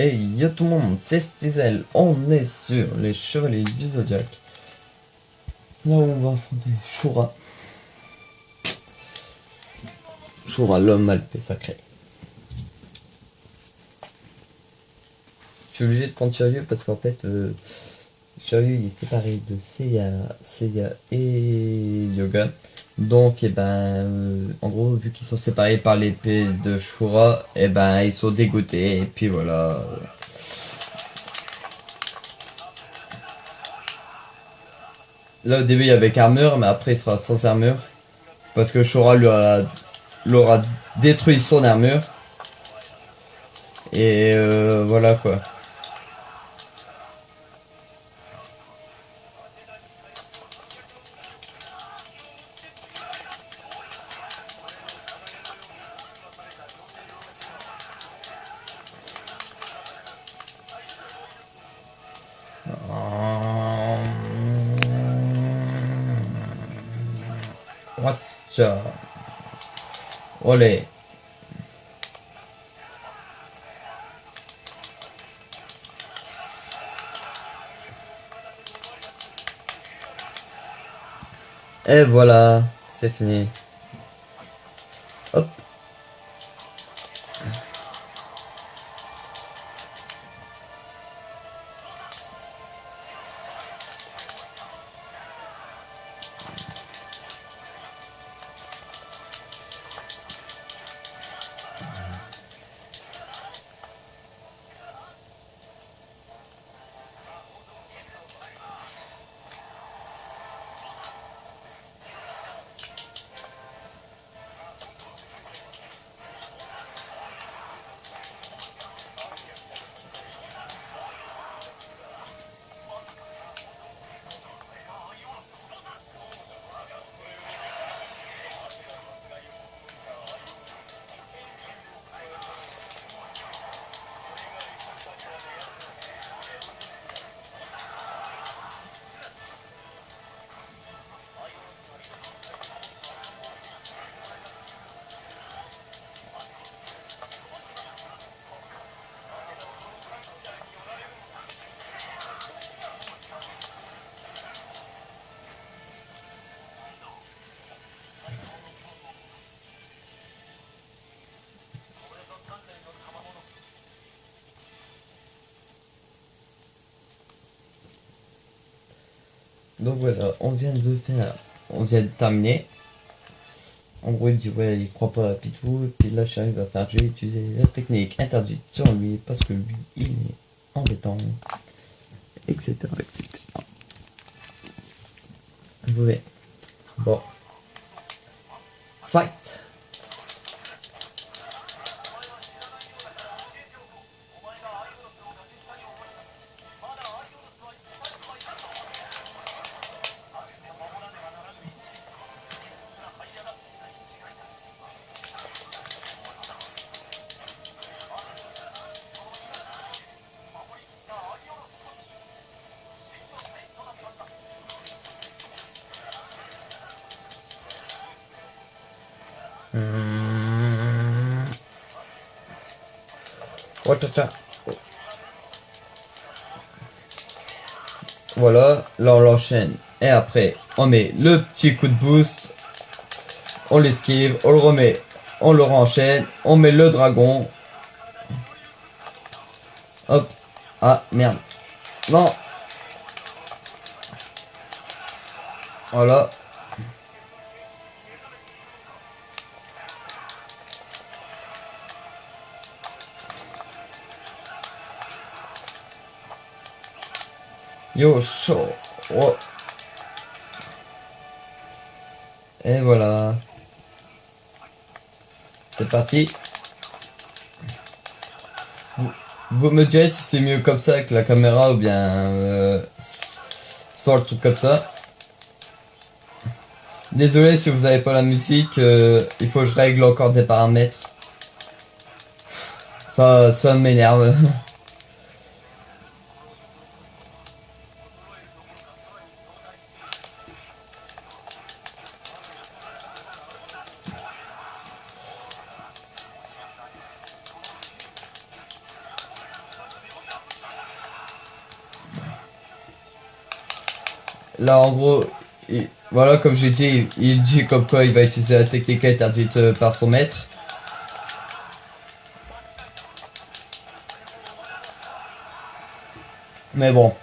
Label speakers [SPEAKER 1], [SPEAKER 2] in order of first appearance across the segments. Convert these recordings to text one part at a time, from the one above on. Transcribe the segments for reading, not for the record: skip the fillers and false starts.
[SPEAKER 1] Hey yo tout le monde, c'est Stizel, on est sur les Chevaliers du Zodiaque. Là où on va affronter Shura. Shura, l'homme malpé sacré. Je suis obligé de prendre Shiryu parce qu'en fait, Shiryu il est séparé de Seiya et Yoga. Donc, en gros, vu qu'ils sont séparés par l'épée de Shura, ils sont dégoûtés. Et puis voilà. Là, au début, il y avait armure, mais après, il sera sans armure. Parce que Shura l'aura détruit son armure. Et voilà quoi. Watcha. Olé. Et voilà, c'est fini. Hop. Donc voilà, on vient de terminer. En gros, il dit ouais, il croit pas à Pitou. Et puis là, j'arrive à faire, je vais utiliser la technique interdite sur lui parce que lui, il est embêtant, etc., etc. Vous voyez. Bon. Fight. Watata. Voilà, là on l'enchaîne. Et après, on met le petit coup de boost. On l'esquive, on le remet, on le renchaîne, on met le dragon. Hop. Ah, merde. Non. Voilà. Yo, chaud. Oh. Et voilà. C'est parti. Vous me direz si c'est mieux comme ça avec la caméra ou bien sans le truc comme ça. Désolé si vous avez pas la musique, il faut que je règle encore des paramètres. Ça m'énerve. là en gros, voilà comme j'ai dit, il dit comme quoi il va utiliser la technique interdite par son maître. Mais bon,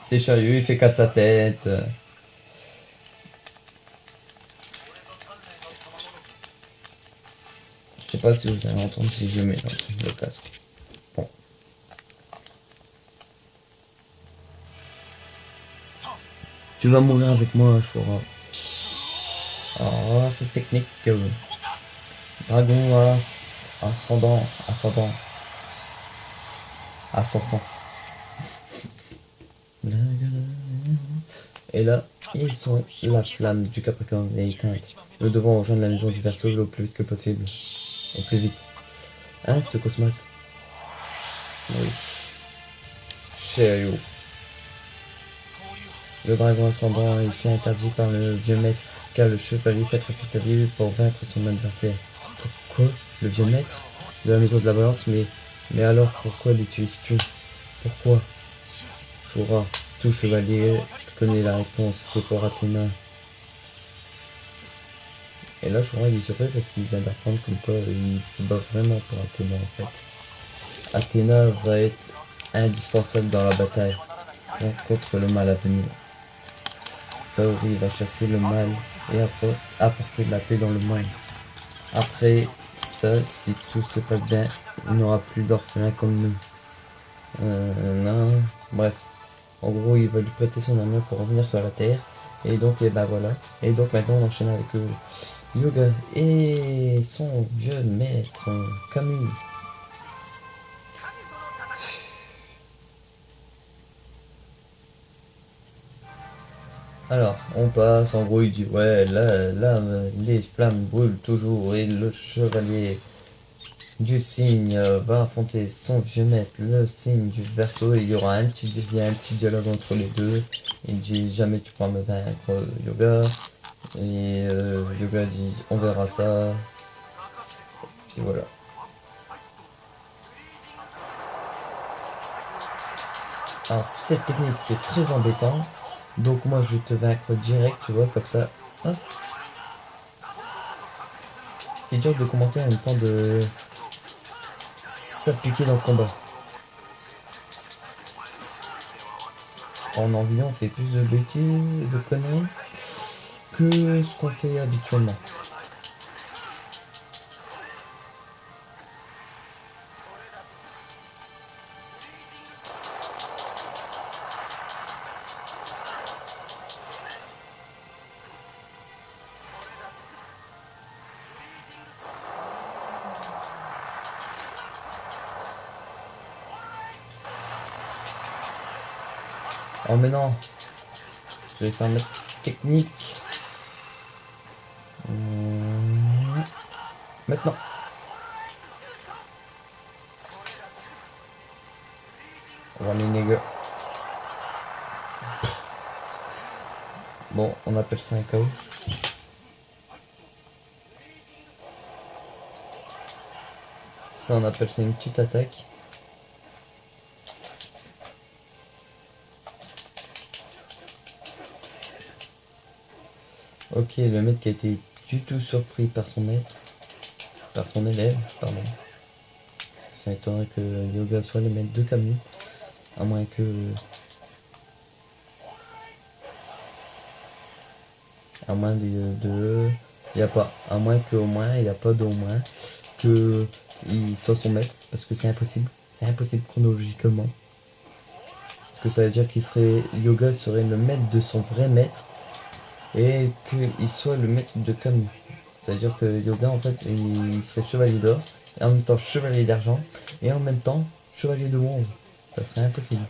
[SPEAKER 1] c'est sérieux, il fait casse sa tête. Je sais pas si vous allez entendre si je mets le casque. Bon. Tu vas mourir avec moi, Shura. Alors, cette technique, dragon ascendant, ascendant. Et là, ils sont la flamme du Capricorne est éteinte. Nous devons rejoindre la maison du Verseau le plus vite que possible. Au plus vite. Hein, ce cosmos? Oui. Chério. Le dragon ascendant a été interdit par le vieux maître, car le chevalier sacrifie sa vie pour vaincre son adversaire. Quoi? Le vieux maître? De la maison de la balance, mais alors pourquoi l'utilises-tu? Pourquoi? Shura, tout chevalier connaît la réponse, c'est pour Athéna. Et là, Shura il est surpris parce qu'il vient d'apprendre comme quoi il se bat vraiment pour Athéna en fait. Athéna va être indispensable dans la bataille contre le mal à venir. Saori va chasser le mal et apporter de la paix dans le monde. Après ça, si tout se passe bien, il n'y aura plus d'orphelins comme nous. Non, bref. En gros, il va lui prêter son amour pour revenir sur la Terre. Et donc, et bah voilà. Et donc maintenant, on enchaîne avec Yoga et son vieux maître, Camus. Alors, on passe, en gros, il dit, ouais, là, les flammes brûlent toujours, et le chevalier du cygne va affronter son vieux maître, le cygne du Verseau, et il y aura un petit dialogue entre les deux. Il dit, jamais tu pourras me vaincre, Yoga. Et Yoga dit, on verra ça. Puis voilà. Alors, cette technique, c'est très embêtant. Donc moi je vais te vaincre direct, tu vois, comme ça. Hop. C'est dur de commenter en même temps de s'appliquer dans le combat. En enviant, on fait plus de bêtises, de conneries, que ce qu'on fait habituellement. Oh mais non, je vais faire ma technique. Maintenant. Running nigga. Bon, on appelle ça un KO. Ça, on appelle ça une petite attaque. Ok, le maître qui a été du tout surpris par son maître, par son élève, pardon. Ça étonnerait que Yoga soit le maître de Camus, à moins que... À moins de... Il n'y a pas, à moins qu'au moins, il n'y a pas d'au moins, que il soit son maître, parce que c'est impossible chronologiquement. Parce que ça veut dire qu'il serait, Yoga serait le maître de son vrai maître, et qu'il soit le maître de Camus. C'est-à-dire que Yoga, en fait, il serait chevalier d'or, et en même temps chevalier d'argent, et en même temps chevalier de bronze. Ça serait impossible.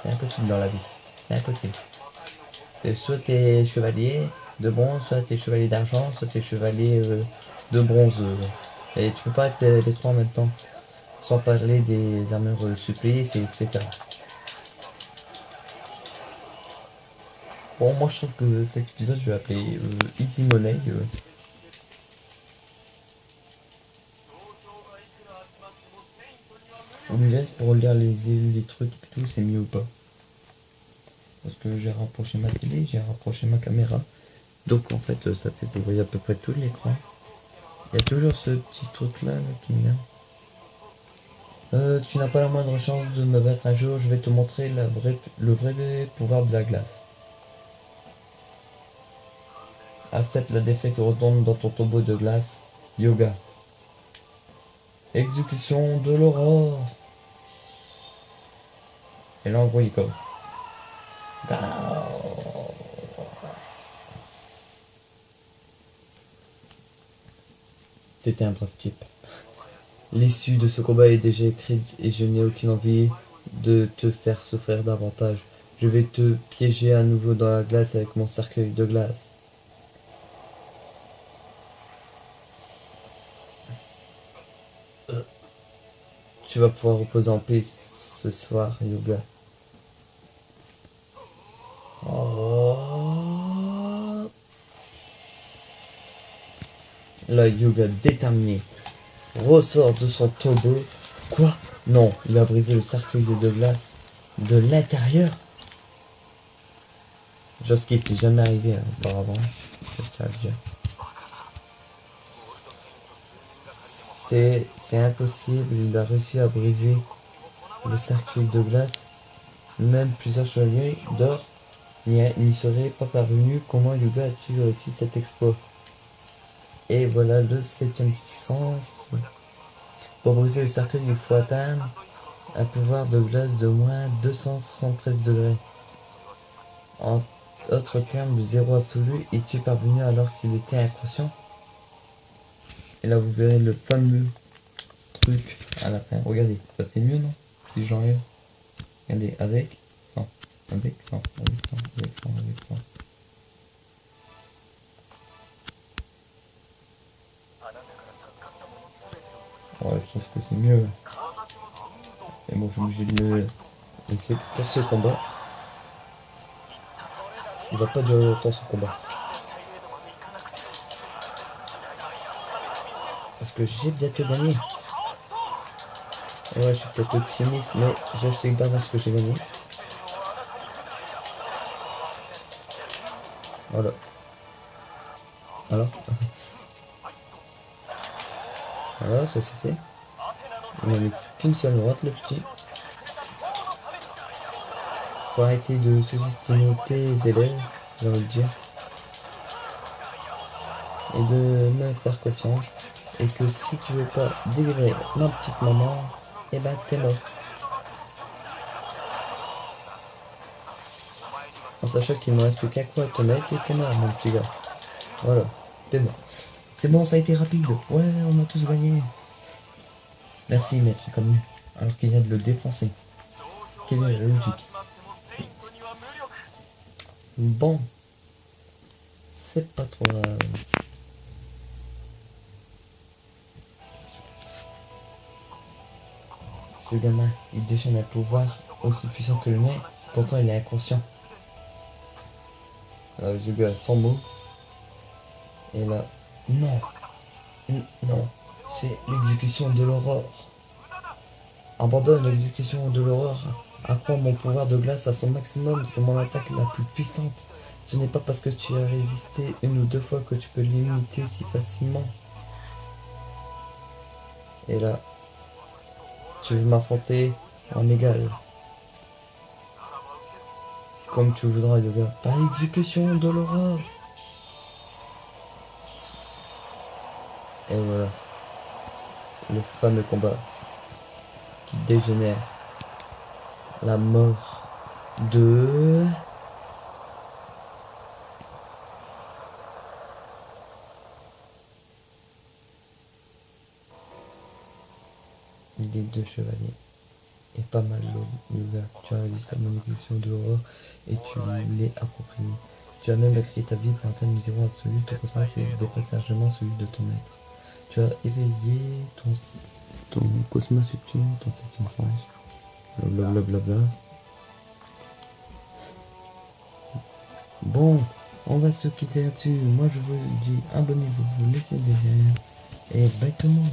[SPEAKER 1] C'est impossible dans la vie. C'est impossible. C'est soit t'es chevalier de bronze, soit t'es chevalier d'argent, soit t'es chevalier de bronze. Et tu peux pas être les trois en même temps. Sans parler des armures supplices, etc. Bon, moi je trouve que cet épisode, je vais appeler Easy Money. On me laisse pour lire les trucs et tout, c'est mieux ou pas? parce que j'ai rapproché ma télé, j'ai rapproché ma caméra. Donc en fait, ça fait que vous voyez à peu près tout l'écran. Il y a toujours ce petit truc là, qui vient. Tu n'as pas la moindre chance de me battre un jour, je vais te montrer le vrai pouvoir de la glace. Accepte la défaite et retourne dans ton tombeau de glace. Yoga. Exécution de l'aurore. Et là on voit comme. T'étais un brave type. L'issue de ce combat est déjà écrite et je n'ai aucune envie de te faire souffrir davantage. Je vais te piéger à nouveau dans la glace avec mon cercueil de glace. Tu vas pouvoir reposer en paix ce soir, Yoga. Oh. Là, Yoga déterminé ressort de son tombeau. Quoi? Non, il a brisé le cercueil de glace de l'intérieur. Chose qui n'était jamais arrivé auparavant. C'est impossible, il a réussi à briser le cercueil de glace. Même plusieurs chevaliers d'or n'y seraient pas parvenus. Comment Yoga a-t-il réussi cet exploit? Et voilà le 7e sens. Pour briser le cercueil, il faut atteindre un pouvoir de glace de moins 273 degrés. En autres termes, le zéro absolu. Es-tu parvenu alors qu'il était inconscient? Et là, vous verrez le fameux truc à la fin. Regardez, ça fait mieux, non? Si je l'enlève. Regardez, avec, sans, avec, sans, avec, sans, avec, sans, avec, sans. Ouais, je trouve que c'est mieux. Et bon, je suis obligé de le laisser pour ce combat. Il va pas durer longtemps ce combat. Parce que j'ai bientôt gagné. Et ouais, je suis peut-être optimiste, mais je sais d'avance que j'ai gagné. Voilà. Alors. Voilà, ça c'est fait. Il n'en met qu'une seule droite, le petit. Faut arrêter de sous-estimer tes élèves, j'ai envie de dire. Et de me faire confiance. Et que si tu veux pas délivrer ma petite maman, et ben t'es mort. En sachant qu'il me reste plus qu'à quoi te mettre et t'es mort, mon petit gars. Voilà, t'es mort. C'est bon, ça a été rapide. Ouais, on a tous gagné. Merci, maître, comme nous. Alors qu'il vient de le défoncer. Quelle est la logique? Bon. C'est pas trop grave. Ce gamin, il déchaîne un pouvoir aussi puissant que le mien, pourtant il est inconscient. Alors je gars sans mots. Et là, non, non, c'est l'exécution de l'aurore. Abandonne l'exécution de l'aurore. Apprends mon pouvoir de glace à son maximum, c'est mon attaque la plus puissante. Ce n'est pas parce que tu as résisté une ou deux fois que tu peux l'imiter si facilement. Et là, tu veux m'affronter en égal. Comme tu voudras, le gars. Par exécution de l'aurore. Et voilà. Le fameux combat qui dégénère. La mort de... les deux chevaliers. Et pas mal Yoga. Tu as résisté à mon exécution de l'aurore et tu l'es approprié. Tu as même acquis ta vie pour atteindre le zéro absolu. Ton cosmos dépasse largement celui de ton maître. Tu as éveillé ton cosmos ultime, ton 7e sens. Blablabla. Bon, on va se quitter là-dessus. Moi je vous dis abonnez-vous, laissez des j'aime et bye tout le monde.